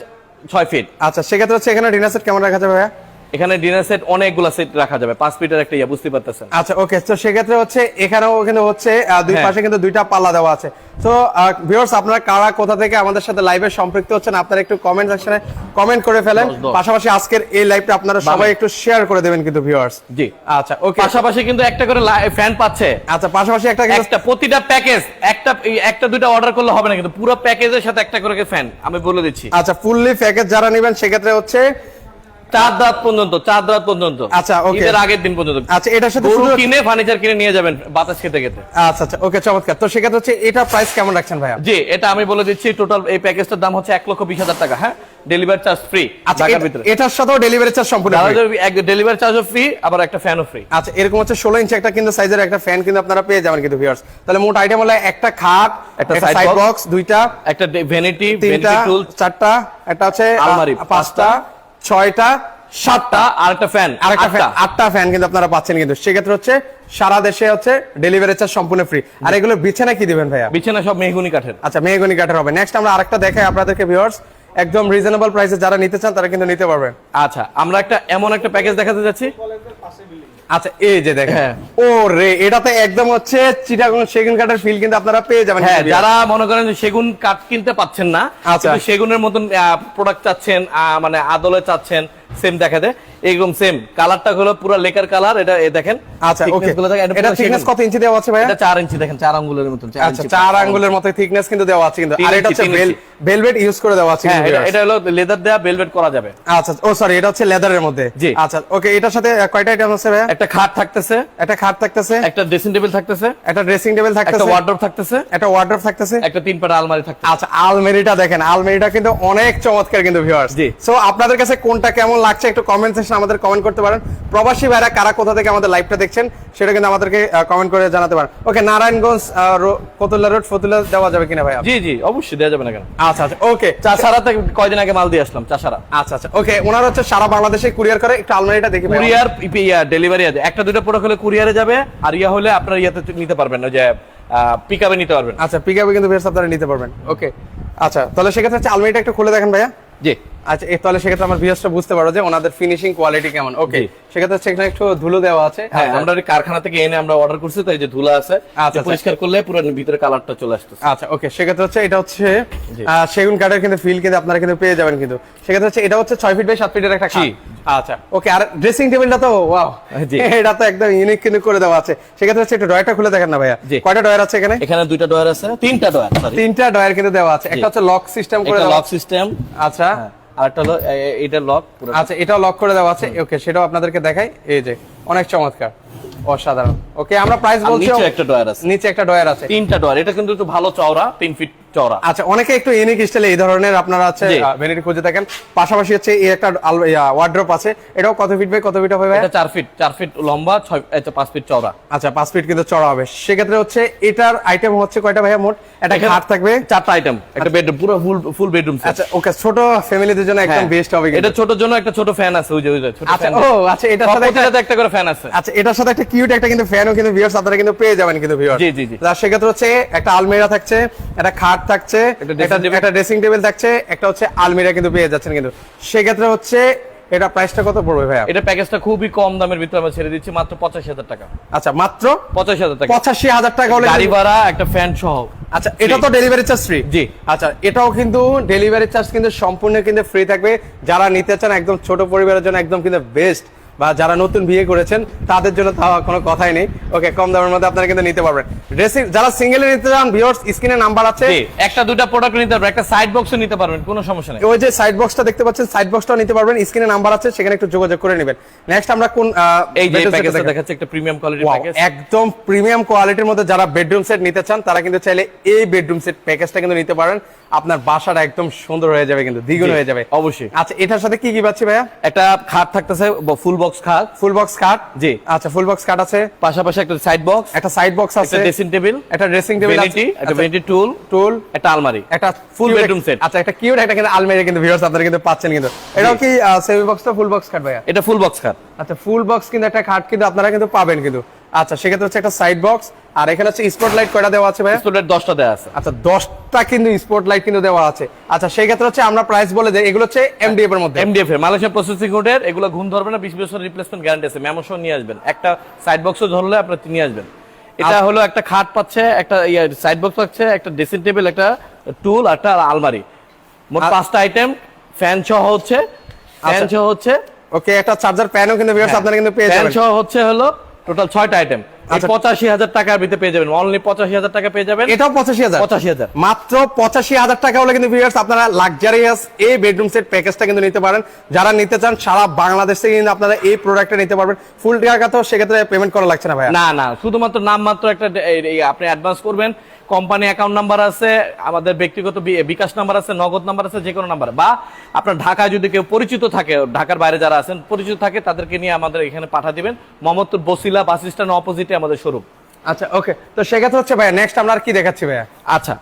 6 feet. আচ্ছা, সেক্ষেত্রে হচ্ছে এখানে ডিনার সেট কেমন রাখা যাবে ভাইয়া? এখানে ডিনার সেট অনেকগুলো সেট রাখা যাবে, 5 ফিটের একটা ইয়া, বুঝতে পারতেছেন। আচ্ছা, ওকে, তো সেক্ষেত্রে হচ্ছে এখানেও কিন্তু হচ্ছে দুই হ্যাঁ। পাশে কিন্তু 2টা পাল্লা দেওয়া আছে। তো ভিউয়ার্স, আপনারা কারা কোথা থেকে আমাদের সাথে লাইভে সম্পৃক্ত হচ্ছেন, আপনারা একটু কমেন্ট সেকশনে কমেন্ট করে ফেলেন। পাশাপাশি আজকের এই লাইভটা আপনারা সবাই একটু শেয়ার করে দেবেন কিন্তু ভিউয়ার্স। জি। আচ্ছা, ওকে, পাশাপাশি কিন্তু একটা করে ফ্যান পাচ্ছে। আচ্ছা, পাশাপাশি একটা একটা প্রতিটা প্যাকেজ, একটা দুইটা অর্ডার করলে হবে না, কিন্তু পুরো প্যাকেজের সাথে একটা করে ফ্যান আমি বলে দিচ্ছি। আচ্ছা, ফুললি প্যাকেজ যারা নেবেন সেক্ষেত্রে হচ্ছে 4 রাত পর্যন্ত, 4 রাত পর্যন্ত। আচ্ছা, okay. ঈদের আগের দিন পর্যন্ত। আচ্ছা, এটার সাথে গরু শুধু কিনে ফার্নিচার কিনে নিয়ে যাবেন বাতাস খেতে খেতে। আচ্ছা আচ্ছা, ওকে, চমৎকার। তো সেক্ষেত্রে হচ্ছে এটা প্রাইস কেমন রাখছেন ভাইয়া? জি, এটা আমি বলে দিচ্ছি, টোটাল এই প্যাকেজটার দাম হচ্ছে 1,20,000 টাকা। হ্যাঁ, ডেলিভারি চার্জ ফ্রি আচ্ছা, ঢাকার ভিতরে। এটার সাথেও ডেলিভারি চার্জ সম্পূর্ণ free? ডেলিভারি চার্জও ফ্রি, আবার একটা ফ্যানও ফ্রি। আচ্ছা, এরকম হচ্ছে 16 ইঞ্চি একটা কিন্তু সাইজের একটা ফ্যান কিন্তু আপনারা পেয়ে যাবেন কিন্তু ভিউয়ার্স। তাহলে মোট আইটেম হলো একটা খাট, একটা একটা side সাইড box, বক্স, 2টা, একটা ভ্যানিটি, 3টা, টুল, 4টা, একটা হচ্ছে আলমারি, 5টা, 6টা, 7টা, আর একটা ফ্যান, আরেকটা ফ্যান, 8টা ফ্যান কিন্তু আপনারা পাচ্ছেন কিন্তু। সেক্ষেত্রে হচ্ছে সারা দেশে হচ্ছে ডেলিভারি চার্জ সম্পূর্ণ ফ্রি। আর এগুলো বিছানা কি দিবেন ভাইয়া? বিছানা সব মেহগনি কাঠের। আচ্ছা, মেহগনি কাঠের হবে। নেক্সট আমরা আরেকটা দেখাই আপনাদেরকে ভিউয়ার্স, একদম রিজনেবল প্রাইসে যারা নিতে চান তারা কিন্তু নিতে পারবেন। আচ্ছা, আমরা এমন একটা প্যাকেজ দেখাতে যাচ্ছি। আচ্ছা, এই যে দেখেন, হ্যাঁ। ও রে, এটাতে একদম হচ্ছে চিটাগং সেগুন কাঠের ফিল কিন্তু আপনারা পেয়ে যাবেন। হ্যাঁ, যারা মনে করেন যে সেগুন কাঠ কিনতে পাচ্ছেন না, আচ্ছা। কিন্তু সেগুনের মতন প্রোডাক্ট চাচ্ছেন, মানে আদলে চাচ্ছেন, সেম দেখাতে, একদম সেম কালারটা হলো পুরো লেকার কালার। এটা দেখেন। আচ্ছা, ওকে, thickness গুলো দেখেন, এটা থিকনেস কত ইঞ্চি দেওয়া আছে ভাইয়া? এটা 4 ইঞ্চি দেখেন, 4 আঙ্গুলের মতন। আচ্ছা, 4 আঙ্গুলের মতো থিকনেস কিন্তু দেওয়া আছে কিন্তু। 3 আর এটা হচ্ছে 3 ইঞ্চি। ভেলভেট ইউজ করে দেওয়া আছে হ্যাঁ, কিন্তু। এটা হলো লেদার দেয়া, ভেলভেট করা যাবে। আচ্ছা, ও সরি, এটা হচ্ছে লেদারের মধ্যে। জি। আচ্ছা, ওকে, এটার সাথে কয়টা আইটেম আছে ভাইয়া? একটা খাট থাকতেছে, একটা খাট থাকতেছে, একটা ড্রেসিং টেবিল থাকতেছে, একটা ড্রেসিং টেবিল একটা থাকতেছে, ওয়ার্ডরোব থাকতেছে, একটা ওয়ার্ডরোব থাকতেছে, একটা 3 পাটা আলমারি থাকতেছে। আচ্ছা, আলমারিটা দেখেন, আলমারিটা কিন্তু অনেক চমৎকার কিন্তু ভিউয়ার্স। জি। সো আপনাদের কাছে কোনটা কেমন লাগছে একটু কমেন্ট সেকশনে আমাদের কমেন্ট করতে পারেন। প্রবাসী ভাইরা কারা কোথা থেকে আমাদের লাইভটা দেখছেন সেটা কিন্তু আমাদেরকে কমেন্ট করে জানাতে পারেন। ওকে, নারায়ণগঞ্জ ফতুল্লা রোড, ফতুল্লা দেওয়া যাবে কিনা ভাইয়া? জি জি, অবশ্যই দেওয়া যাবে না কেন। আচ্ছা আচ্ছা, ওকে, চাষারাতে কয়দিন আগে মাল দিয়ে আসলাম, চাষারা। আচ্ছা আচ্ছা, ওকে, ওনারা হচ্ছে সারা বাংলাদেশে কুরিয়ার করে। একটু আলমারিটা দেখি ভাইয়া। কুরিয়ার ডেলিভারি আছে, একটা দুটো প্রোডাক্ট হলে কুরিয়ারে যাবে, আর ইয়া হলে আপনার ইয়াতে নিতে পারবেন, ওই যে পিকআপে নিতে পারবেন। আচ্ছা, পিকআপে কিন্তু ভিউয়ার্স আপনারা নিতে পারবেন। ওকে, আচ্ছা, তাহলে সেক্ষেত্রে হচ্ছে আলমারিটা একটু খুলে দেখেন ভাইয়া। জি। আচ্ছা, তাহলে সেক্ষেত্রে আমার ভিউয়ার্সটা বুঝতে পারো যে ওনাদের ফিনিশিং কোয়ালিটি কেমন। ওকে, জি। সেক্ষেত্রে হচ্ছে এখানে একটু ধুলো দেওয়া আছে। হ্যাঁ, আমরা এই কারখানা থেকে এনে আমরা অর্ডার করছি, তো এই যে ধুলা আছে, আচ্ছা, পরিষ্কার করলে পুরো ভিতরে কালারটা চলে আসতেছে। আচ্ছা, ওকে, সেক্ষেত্রে হচ্ছে এটা হচ্ছে জি। সেগুন কাঠের কিন্তু ফিল কিন্তু আপনারা কিন্তু পেয়ে যাবেন কিন্তু। সেক্ষেত্রে হচ্ছে এটা হচ্ছে 6 ফিট বাই 7 ফিটের একটা খাট। জি। আচ্ছা, ওকে, আর ড্রেসিং টেবিলটা তো ওয়াও, জি। এটা তো একদম ইউনিক কিন্তু করে দেওয়া আছে। সেক্ষেত্রে হচ্ছে একটু ডয়ারটা খুলে দেখেন না ভাইয়া। জি। কয়টা ডয়ার আছে এখানে? এখানে 2টা ডয়ার আছে, 3টা ডয়ার, সরি 3টা ডয়ার কিন্তু দেওয়া আছে। একটা হচ্ছে লক সিস্টেম করে একটা দেওয়া লক সিস্টেম, আচ্ছা, আর একটা হলো এটা লক পুরো। আচ্ছা, এটাও লক করে দেওয়া আছে। ওকে, সেটাও আপনাদেরকে দেখাই। এই যে অনেক চমৎকার, অসাধারণ। ওকে, আমরা প্রাইস আর বলছি, নিচে একটা ডয়ার আছে, নিচে একটা ডয়ার আছে। 3টা ডয়ার। এটা কিন্তু একটু ভালো চওড়া, 3 ফিট চওড়া। আচ্ছা, অনেকে একটু ইউনিক স্টাইলে এই ধরনের আপনারা আছে ভ্যানিটি খুঁজে থাকেন। পাশাপাশি হচ্ছে এই একটা ওয়ার্ড্রপ আছে, এটাও কত ফিট বাই কত ফিট হবে ভাই? এটা 4 ফিট লম্বা, 5 ফিট চওড়া। আচ্ছা, 5 ফিট কিন্তু চড়া হবে। সেক্ষেত্রে হচ্ছে এটার আইটেম হচ্ছে কয়টা ভাইয়া মোট? একটা খাট থাকবে, 4টা আইটেম, একটা বেডরুম, পুরো ফুল বেডরুম সেট। আচ্ছা ওকে, ছোট ফ্যামিলিদের জন্য একদম বেস্ট হবে। এটা ছোটর জন্য একটা ছোট ফ্যান আছে, ওই যে ছোট আচ্ছা, ফ্যান। ও আচ্ছা, এটার সাথে একটা করে ফ্যান আছে। আচ্ছা, এটার সাথে একটা কিউট একটা কিন্তু ফ্যানও কিন্তু ভিউয়ার্স আপনারা কিন্তু পেয়ে যাবেন কিন্তু ভিউয়ার্স। জি জি জি। তার সেক্ষেত্রে হচ্ছে একটা আলমিরা থাকছে, একটা খাট থাকছে, একটা ড্রেসিং টেবিল থাকছে, একটা হচ্ছে আলমিরা কিন্তু পেয়ে যাচ্ছেন কিন্তু। সেক্ষেত্রে হচ্ছে এটা প্রাইসটা কত পড়বে ভাইয়া? এটা প্যাকেজটা খুবই কম দামের ভিতরে আমরা ছেড়ে দিচ্ছি, মাত্র 85,000 টাকা। আচ্ছা, মাত্র 85,000 টাকা। 85,000 টাকা হলে গাড়ি ভাড়া, একটা ফ্যান সহ। আচ্ছা, এটা তো ডেলিভারি চার্জ ফ্রি? জি। আচ্ছা, এটাও কিন্তু ডেলিভারি চার্জ কিন্তু সম্পূর্ণ কিন্তু ফ্রি থাকবে। যারা নিতে চান একদম ছোট পরিবারের জন্য একদম কিন্তু বেস্ট, বা যারা নতুন বিয়ে করেছেন তাদের জন্য তাও কোনো কথাই নেই। ওকে, কম দামের মধ্যে আপনারা কিন্তু নিতে পারবেন। ড্রেসিং যারা সিঙ্গেলে নিতে চান ভিউয়ার্স, স্ক্রিনে নাম্বার আছে, একটা দুইটা প্রোডাক্ট নিতে পারবেন, একটা সাইড বক্সও নিতে পারবেন, কোনো সমস্যা নেই। ওই যে সাইড বক্সটা দেখতে পাচ্ছেন, সাইড বক্সটাও নিতে পারবেন, স্ক্রিনে নাম্বার আছে, সেখানে একটু যোগাযোগ করে নেবেন। নেক্সট আমরা কোন এই যে প্যাকেজটা দেখাচ্ছি, একটা প্রিমিয়াম কোয়ালিটির প্যাকেজ, একদম প্রিমিয়াম কোয়ালিটির মধ্যে যারা বেডরুম সেট নিতে চান তারা কিন্তু চাইলে এই বেডরুম সেট প্যাকেজটা কিন্তু নিতে পারেন। আপনার বাসাটা একদম সুন্দর হয়ে যাবে, কিন্তু দ্বিগুণ হয়ে যাবে অবশ্যই। আচ্ছা, এটার সাথে কি কি পাচ্ছি ভাইয়া? একটা খাট থাকতেছে, ফুল বক্স খাট। ফুল বক্স খাট? জি। আচ্ছা, ফুল বক্স খাট আছে, পাশাপাশি একটা সাইড বক্স, একটা সাইড বক্স আছে, একটা ড্রেসিং টেবিল, একটা ড্রেসিং টেবিল আছে, একটা ভ্যানিটি টুল, একটা আলমারি, একটা ফুল বেডরুম সেট। আচ্ছা, একটা কিউট একটা কিন্তু আলমারি কিন্তু ভিউয়ার্স আপনারা কিন্তু পাচ্ছেন কিন্তু। এটাও কি সেমি বক্স তো ফুল বক্স খাট ভাইয়া? এটা ফুল বক্স খাট। আচ্ছা, ফুল বক্স কিন্তু একটা খাট কিন্তু আপনারা কিন্তু পাবেন কিন্তু। আচ্ছা, সেক্ষেত্রে হচ্ছে একটা সাইড বক্স, আর এখানে হচ্ছে স্পট লাইট কয়টা দেওয়া আছে ভাই? স্পট লাইট 10টা দেওয়া আছে। আচ্ছা, 10টা কিন্তু স্পট লাইট কিন্তু দেওয়া আছে। আচ্ছা, সেই ক্ষেত্রে হচ্ছে আমরা প্রাইস বলে দেই, এগুলো হচ্ছে এমডিএফ এর মধ্যে। এমডিএফ এর মালয়েশিয়া প্রসেসিং কোডের, এগুলো ঘুম ধরবে না, 20 বছর রিপ্লেসমেন্ট গ্যারান্টি আছে। মেমো সহ নিয়ে আসবেন, একটা সাইড বক্সও ধরলে আপনি নিয়ে আসবেন। এটা হলো একটা খাট পাচ্ছে, একটা সাইড বক্স পাচ্ছে, একটা ড্রেসিং টেবিল, একটা টুল, একটা আলমারি, মোট 5টা আইটেম। ফ্যান সহ হচ্ছে, ওকে, একটা চার্জার প্যানও কিন্তু ভিউয়ার্স আপনারা কিন্তু পেয়ে যাবেন। ফ্যান সহ হচ্ছে হলো টোটাল 6টা আইটেম। 85,000 টাকার ভিতরে পেয়ে যাবেন, অনলি 85,000 টাকা পেয়ে যাবেন। এটাও 85,000? 85,000, মাত্র 85,000 টাকা হলে কিন্তু ভিউয়ার্স আপনারা লাক্সারিয়াস এই বেডরুম সেট প্যাকেজটা কিন্তু নিতে পারেন। যারা নিতে চান সারা বাংলাদেশ থেকে কিন্তু আপনারা এই প্রোডাক্টটা নিতে পারবেন। ফুল টাকা তো সেক্ষেত্রে পেমেন্ট করা লাগছে না ভাই? না, শুধুমাত্র নামমাত্র একটা আপনি অ্যাডভান্স করবেন। কোম্পানি অ্যাকাউন্ট নাম্বার আছে, আমাদের ব্যক্তিগত বিকাশ নাম্বার আছে, নগদ নাম্বার আছে, যে কোনো নাম্বার। বা আপনার ঢাকায় যদি কেউ পরিচিত থাকে, ঢাকার বাইরে যারা আছেন পরিচিত থাকে, তাদেরকে নিয়ে আমাদের এখানে পাঠিয়ে দিবেন। মোহাম্মদপুর বসিলা বাস স্ট্যান্ড অপোজিটে আমাদের শোরুম। আচ্ছা, ওকে, তো সেক্ষেত্রে হচ্ছে ভাইয়া নেক্সট আমরা আর কি দেখাচ্ছি ভাইয়া? আচ্ছা,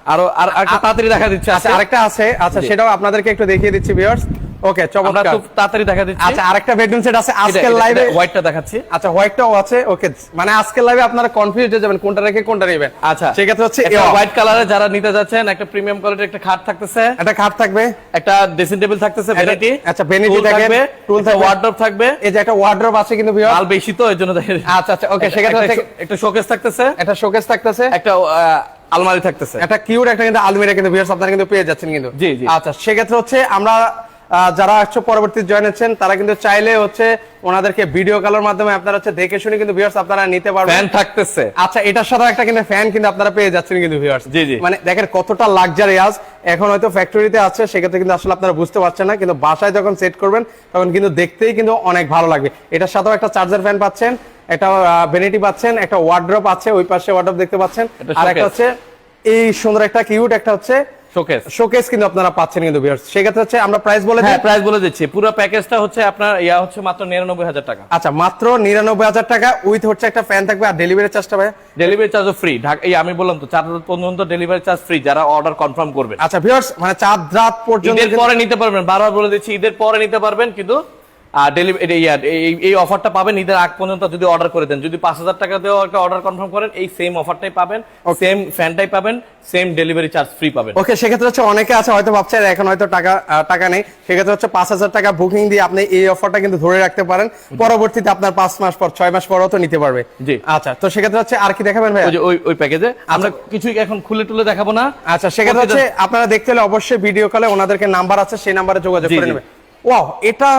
আরেকটা তাড়াতাড়ি দেখা দিচ্ছে। আচ্ছা, আরেকটা আছে, আচ্ছা সেটাও আপনাদেরকে একটু দেখিয়ে দিচ্ছি ভিউয়ার্স। ওকে, চমৎকার, খুব তাড়াতাড়ি দেখা দিচ্ছি। আচ্ছা, আরেকটা বেডরুম সেট আছে আজকের লাইভে, হোয়াইটটা দেখাচ্ছি। আচ্ছা, হোয়াইটটাও আছে। ওকে, মানে আজকের লাইভে আপনারা কনফিউজ হয়ে যাবেন কোনটা রেখে কোনটা নেবেন। আচ্ছা, সেক্ষেত্রে হচ্ছে হোয়াইট কালারে যারা নিতে যাচ্ছেন, একটা প্রিমিয়াম কোয়ালিটির একটা খাট থাকতেছে, একটা খাট থাকবে, একটা ড্রেসিং টেবিল থাকতেছে, ভ্যানিটি, আচ্ছা ভ্যানিটি থাকবে, টুল থাকবে, ওয়ার্ডরোব থাকবে। এই যে একটা ওয়ার্ডরোব আছে কিন্তু ভিউয়ার্স, মাল বেশি তো এর জন্য দেখেন। আচ্ছা, ওকে, সেক্ষেত্রে একটা শোকেস থাকতেছে, একটা শোকেস থাকতেছে, একটা আলমারি থাকতেছে, একটা কিউট একটা কিন্তু আলমিরা কিন্তু ভিউয়ার্স আপনারা কিন্তু পেয়ে যাচ্ছেন কিন্তু। জি জি। আচ্ছা, সেক্ষেত্রে হচ্ছে আমরা যারা হচ্ছে পরবর্তী জয়েন হচ্ছেন তারা কিন্তু চাইলে হচ্ছে ওনাদেরকে ভিডিও কলের মাধ্যমে আপনারা হচ্ছে দেখে শুনে কিন্তু ভিউয়ার্স আপনারা নিতে পারবেন। ফ্যান থাকতেছে। আচ্ছা, এটার সাথে একটা কিন্তু ফ্যান কিন্তু আপনারা পেয়ে যাচ্ছেন কিন্তু ভিউয়ার্স। জি জি। মানে দেখেন কতটা লাক্সারিয়াস। এখন হয়তো ফ্যাক্টরিতে আছে, সেক্ষেত্রে কিন্তু আসলে আপনারা বুঝতে পারছেন না, কিন্তু বাসায় যখন সেট করবেন তখন কিন্তু দেখতেই কিন্তু অনেক ভালো লাগবে। এটার সাথেও একটা চার্জার ফ্যান পাচ্ছেন, একটা ভ্যানিটি পাচ্ছেন, একটা ওয়ার্ডরোব আছে, ওই পাশে ওয়ার্ডরোব দেখতে পাচ্ছেন, আর একটা হচ্ছে এই সুন্দর একটা কিউট একটা হচ্ছে শোকেস কিন্তু আপনারা পাচ্ছেন কিন্তু ভিউয়ার্স। সেক্ষেত্রে হচ্ছে আমরা প্রাইস বলে দিই। প্রাইস বলে দিচ্ছি, পুরো প্যাকেজটা হচ্ছে আপনার হচ্ছে মাত্র 99,000 টাকা। আচ্ছা, মাত্র 99,000 টাকা উইথ হচ্ছে একটা ফ্যান থাকবে। আর ডেলিভারি চার্জটা ভাই? ডেলিভারি চার্জও ফ্রি। আমি বললাম তো 4 রাত পর্যন্ত ডেলিভারি চার্জ ফ্রি, যারা অর্ডার কনফার্ম করবে। আচ্ছা ভিউয়ার্স, মানে 4 রাত পর্যন্ত ঈদের পরে নিতে পারবেন, বারবার বলে দিচ্ছি, ঈদের পরে নিতে পারবেন, কিন্তু এই অফারটা পাবেন ঈদের আগ পর্যন্ত যদি অর্ডার করে দেন। যদি 5,000 টাকা দিয়ে একটা অর্ডার কনফার্ম করেন, এই সেম অফারটাই পাবেন, সেম ফ্যানটাই পাবেন, সেম ডেলিভারি চার্জ ফ্রি পাবেন। ওকে, সেক্ষেত্রে হচ্ছে অনেকে আছে হয়তো ভাবছেন এখন হয়তো টাকা নেই, সেক্ষেত্রে হচ্ছে 5,000 টাকা বুকিং দিয়ে আপনি এই অফারটা কিন্তু ধরে রাখতে পারেন। পরবর্তীতে আপনার 5 মাস পর 6 মাস পরও তো নিতে পারবে। জি। আচ্ছা, তো সেক্ষেত্রে হচ্ছে আর কি দেখাবেন ভাই? ওই প্যাকেজে আমরা কিছু এখন খুলে টুলে দেখাবো না। আচ্ছা, সেক্ষেত্রে হচ্ছে আপনারা দেখতে হলে অবশ্যই ভিডিও কলে ওনাদেরকে নাম্বার আছে, সেই নাম্বারে যোগাযোগ করে নেবেন। ওয়াও, এটা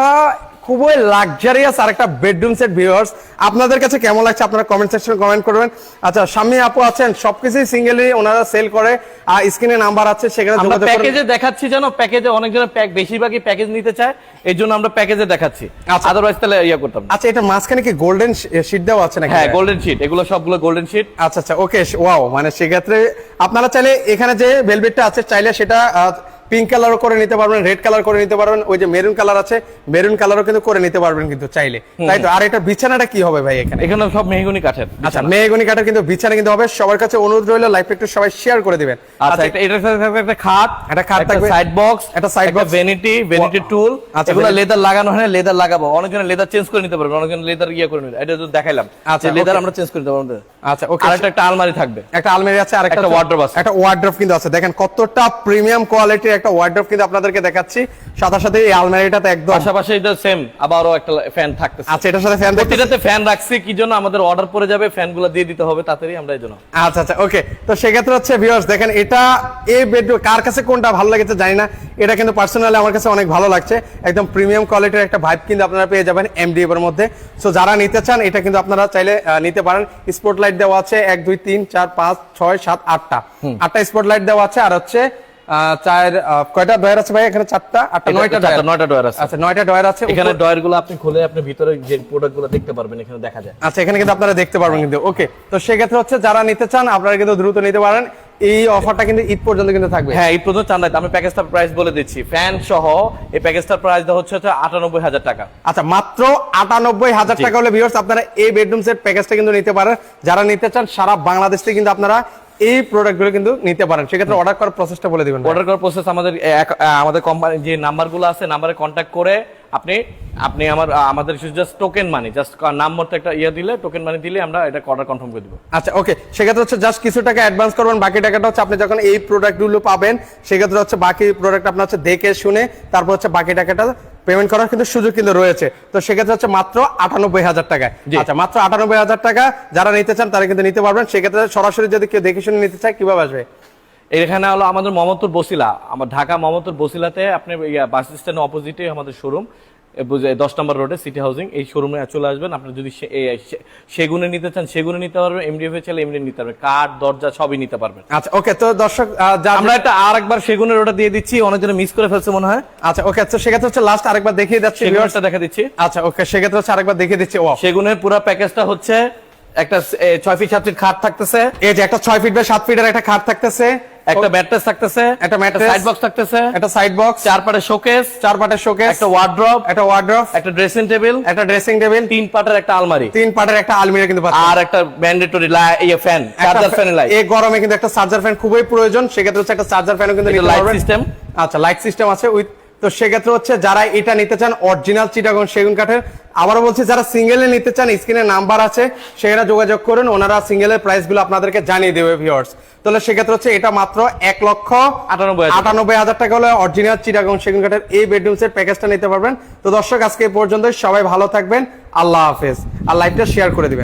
খুবই লাক্সারিয়াস আর একটা বেডরুম সেট ভিউয়ার্স, আপনাদের কাছে কেমন লাগছে আপনারা কমেন্ট সেকশনে কমেন্ট করবেন। আচ্ছা শাম্মী আপু আছেন, সবকিছুই সিঙ্গেলি ওনারা সেল করে, আর স্ক্রিনে নাম্বার আছে সেখানে আমরা যোগাযোগ করুন। প্যাকেজে দেখাচ্ছি, জানো প্যাকেজে অনেকজনের বেশিরভাগই প্যাকেজ নিতে চায়, এই জন্য আমরা প্যাকেজে দেখাচ্ছি, আদারওয়াইজ তাহলে ইয়া করতাম না। আচ্ছা এটা মাঝখানে কি গোল্ডেন শীট দেওয়া আছে নাকি? হ্যাঁ গোল্ডেন শিট, এগুলো সবগুলো গোল্ডেন শিট। আচ্ছা আচ্ছা ওকে ওয়াও, মানে সেক্ষেত্রে আপনারা চাইলে এখানে যে ভেলভেটটা আছে চাইলে সেটা পিঙ্ক কালারও করে নিতে পারবেন, রেড কালার করে নিতে পারবেন, ওই যে মেরুন কালার আছে মেরুন কালারও কিন্তু করে নিতে পারবেন কিন্তু চাইলে, তাই তো? আর এটা বিছানাটা কি হবে ভাই এখানে? এখানে সব মেহগনি কাঠের। আচ্ছা মেহগনি কাঠের কিন্তু বিছানা কিন্তু হবে। সবার কাছে অনুরোধ রইল লাইভটা একটু সবাই শেয়ার করে দিবেন। আচ্ছা এটার সাথে থাকবে একটা খাট, একটা খাট থাকবে, সাইড বক্স, একটা সাইড বক্স, ভ্যানিটি টুল। আচ্ছা, এগুলো লেদার লাগানো হয় না, লেদার লাগাবো, অনেকজন লেদার চেঞ্জ করে নিতে পারবে, অনেকজন লেদার ইয়া করে নিতে, এটা তো দেখাইলাম। আচ্ছা লেদার okay। আমরা চেঞ্জ করে নিতে পারবো। আচ্ছা ওকে, আর একটা আলমারি থাকবে, একটা আলমারি আছে, আর একটা ওয়ার্ড্রপ আছে, একটা ওয়ার্ড্রপ কিন্তু আছে। দেখেন কতটা প্রিমিয়াম কোয়ালিটির একটা ওয়ার্ড্রপ কিন্তু আপনাদেরকে দেখাচ্ছি। সাথে সাথে এই আলমারিটাতে একদম পাশাপাশি এটা সেম আবারও একটা ফ্যান থাকতেছে। আচ্ছা এটার সাথে ফ্যান প্রতিটাতে ফ্যান রাখছি, কি জন্য আমাদের অর্ডার পড়ে যাবে, ফ্যানগুলো দিয়ে দিতে হবে তাড়াতাড়ি, আমরা এই জন্য। আচ্ছা আচ্ছা ওকে, তো সেক্ষেত্রে হচ্ছে ভিউয়ার্স দেখেন এটা এই বেডরুম কার কাছে কোনটা ভালো লাগেছে জানি না, এটা কিন্তু পার্সোনালি আমার কাছে অনেক ভালো লাগছে। একদম প্রিমিয়াম কোয়ালিটির একটা ভাইব কিন্তু আপনারা পেয়ে যাবেন এমডিএফ এর মধ্যে। সো যারা নিতে চান এটা কিন্তু আপনারা চাইলে নিতে পারেন। স্পটলাইট দেওয়া আছে 1 2 3 4 5 6 7 8টা স্পটলাইট দেওয়া আছে, আর হচ্ছে কয়টা ডয়ার আছে ভাই এখানে? 4টা 8টা 9টা ডয়ার আছে। আচ্ছা 9টা ডয়ার আছে। এখানে ডয়ার গুলো আপনি খুলে আপনি ভিতরে যে প্রোডাক্ট গুলো দেখতে পারবেন, এখানে দেখা যায়। আচ্ছা এখানে কিন্তু আপনারা দেখতে পারবেন কিন্তু। ওকে, তো সেক্ষেত্রে হচ্ছে যারা নিতে চান আপনারা কিন্তু দ্রুত নিতে পারেন। এই অফারটা কিন্তু ঈদ পর্যন্ত কিন্তু থাকবে। হ্যাঁ ঈদ পর্যন্ত চান, আমি প্যাকেজটার প্রাইস বলে দিচ্ছি। ফ্যান সহ এই প্যাকেজটার প্রাইস হচ্ছে 98,000 টাকা। আচ্ছা মাত্র 98,000 টাকা হলে ভিউয়ার্স আপনারা এই বেডরুম সেট প্যাকেজটা কিন্তু নিতে পারেন। যারা নিতে চান সারা বাংলাদেশ থেকে কিন্তু আপনারা এই প্রোডাক্টগুলো কিন্তু নিতে পারেন। সেক্ষেত্রে অর্ডার করার প্রসেসটা বলে দিবেন। অর্ডার করার প্রসেস আমাদের কোম্পানি যে নাম্বারগুলো আছে, নাম্বারে কন্ট্যাক্ট করে আপনি আমাদের জাস্ট টোকেন মানি, জাস্ট নাম মতো একটা ইয়ে দিলে, টোকেন মানি দিলে আমরা এটা অর্ডার কনফার্ম করে দিব। আচ্ছা ওকে, সেক্ষেত্রে হচ্ছে জাস্ট কিছু টাকা অ্যাডভান্স করবেন, বাকি টাকাটা হচ্ছে আপনি যখন এই প্রোডাক্টগুলো পাবেন সেক্ষেত্রে হচ্ছে বাকি প্রোডাক্ট আপনার হচ্ছে দেখে শুনে তারপর হচ্ছে বাকি টাকাটা পেমেন্ট করার কিন্তু সুযোগ কিন্তু রয়েছে। তো সেক্ষেত্রে হচ্ছে মাত্র 98,000 টাকায়। আচ্ছা মাত্র 98,000 টাকা যারা নিতে চান তারা কিন্তু নিতে পারবেন। সেক্ষেত্রে সরাসরি যদি কেউ দেখে শুনে নিতে চায় কিভাবে আসবে? এখানে হলো আমাদের মোহাম্মদপুর বসিলা, আমার ঢাকা মোহাম্মদপুর বসিলাতে আপনি বাস স্ট্যান্ডের অপোজিটে আমাদের শোরুম, 10 নম্বর রোডে সিটি হাউজিং, এই শোরুমে চলে আসবেন। আপনি যদি সেগুনে নিতে চান সেগুনে নিতে পারবেন, এমডিএফ এ চাইলে এমডিএফ নিতে পারবেন, কাঠ দরজা সবই নিতে পারবেন। আচ্ছা ওকে, তো দর্শক আমরা এটা আরেকবার সেগুনের ওটা দিয়ে দিচ্ছি, অনেকজন মিস করে ফেলছে মনে হয়। আচ্ছা ওকে, তো সেক্ষেত্রে হচ্ছে লাস্ট আরেকবার দেখিয়ে যাচ্ছি, সেগুনটা দেখা দিচ্ছি। আচ্ছা ওকে, সেক্ষেত্রে হচ্ছে আরেকবার দেখিয়ে দিচ্ছি। ও সেগুনের পুরো প্যাকেজটা হচ্ছে একটা 6 ফিট 7 ফিট খাট থাকতেছে, এই যে একটা 6 ফিট বাই 7 ফিটের একটা খাট থাকতেছে, একটা ম্যাট্রেস থাকতেছে, একটা ম্যাট্রেস, সাইড বক্স থাকতেছে, একটা সাইড বক্স, 4 পাটের শোকেস, একটা ওয়ার্ড্রপ, একটা ড্রেসিং টেবিল, 3 পাটের একটা আলমারি, 3 পাটের একটা আলমিরা কিন্তু পাচ্ছেন, আর একটা mandatory fan, charger fan light. এই গরমে কিন্তু একটা চার্জার ফ্যান খুবই প্রয়োজন, সেক্ষেত্রে হচ্ছে একটা চার্জার ফ্যানও কিন্তু নিতে লাইট পারবেন। সিস্টেম। আচ্ছা লাইট সিস্টেম আছে উইথ। তো সেক্ষেত্রে হচ্ছে যারা এটা নিতে চান অরিজিনাল চিটাগং সেগুন কাঠের, আবারও বলছি যারা সিঙ্গেলে নিতে চান স্ক্রিনে নাম্বার আছে সেখানে যোগাযোগ করুন, ওনারা সিঙ্গেলের প্রাইস গুলো আপনাদেরকে জানিয়ে দেবে ভিউয়ার্স। তাহলে সেক্ষেত্রে হচ্ছে এটা মাত্র 1,98,000 টাকা হলে অরিজিনাল চিটাগং সেগুন কাঠের এই বেডরুম সেট প্যাকেজটা নিতে পারবেন। তো দর্শক আজকে এই পর্যন্ত, সবাই ভালো থাকবেন, আল্লাহ হাফেজ, আর লাইভটা শেয়ার করে দিবেন।